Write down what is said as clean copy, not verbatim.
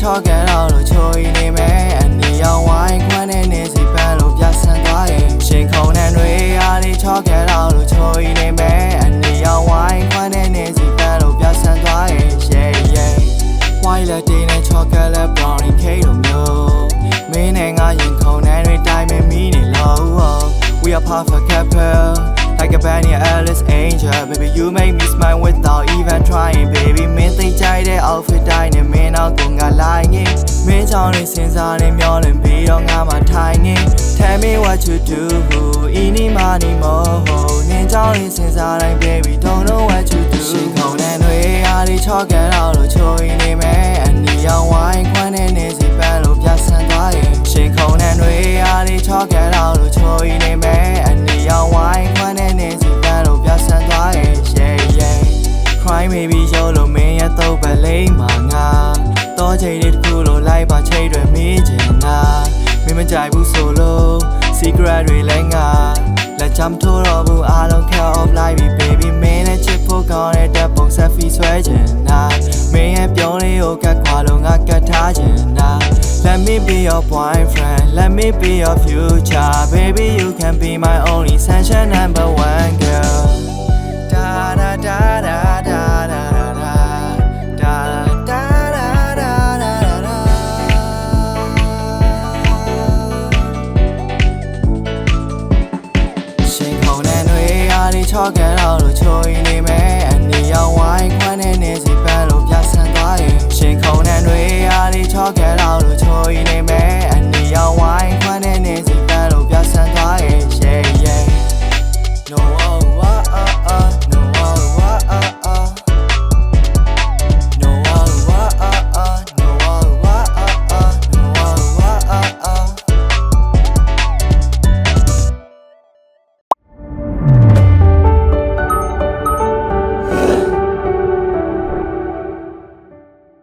ချော့ကန်တော့လို့ချိုးနေမယ်အနေရောင်ဝိုင်းခွန်းနဲ့နေစီပန်းလို့ပြဆန်သွားရင်ရှင်ခုံနဲ့တွေအားလေးချော့ကန်တော့လို့ချိုးနေမယ်အနေရောင်ဝိုင်းခွန်းနဲ့နေစီပန်းလို့ပြဆန်သွားရင် yeah white latte နဲ့ chocolate brownie cake တို့မျိုးမင်းနဲ့ငါရင်ခုံနဲ့တွေတိုင်းမမီးနေလို့ we are perfect couple like a bunny Alice angel baby you make me smile without even trying baby မင်းသိကြတဲ့ outfit တိုင်းနဲ့မင်းတော့ကိုငါလိုက်ငင်းမင်းကြောင့်နေစဉ်းစားနေမျောလင့်ပြီးတော့ငါမှထိုင်ငင်း tell me what you do any money more နင်းကြောင့်နေစဉ်းစားတိုင်း baby don't know what you do ရှင်ခုံနဲ့တွေအားလေးချော့ကန်တော့လို့ချိုးနေမယ်အနေရောင်ဝိုင်းခွန်းနဲ့နေစီပန်းလို့ပြဆန်သွားရင်ရှင်ခုံနဲ့တွေအားလေးချော့ကန်တော့လို့ချိုးနေမယ်အနေရောင်ဝိုင်းခွန်းနဲ့နေစီပန်းလို့ပြဆန်သွားရင် yeah cry maybe ရုပ်လို့မင်းရဲ့တော့ပဲလိမ့်မှာငါတော့ချိန်လေးတစ်ခုလို့လိုက်ပါချိန်တွေမေးချင်တာမင်းမကြိုက်ဘူးဆိုလို့ secret တွေလည်းငါလက်ချမ်းထိုးတော့ဘူးအားလုံး care of life baby မင်းနဲ့ချစ်ဖို့ကောင်းတဲ့တပ်ပုံ selfie ဆွဲချင်တာမင်းရဲ့ပြောင်းလေးကိုကတ်ခွာလို့ငါကတ်ထားချင်တာ let me be your boyfriend let me be your future baby you can be my only sunshine number one girl da da da da da da da da da da da da ရှင်ခုံနဲ့တွေအားလေးချော့ကန်တော့လို့ချိုး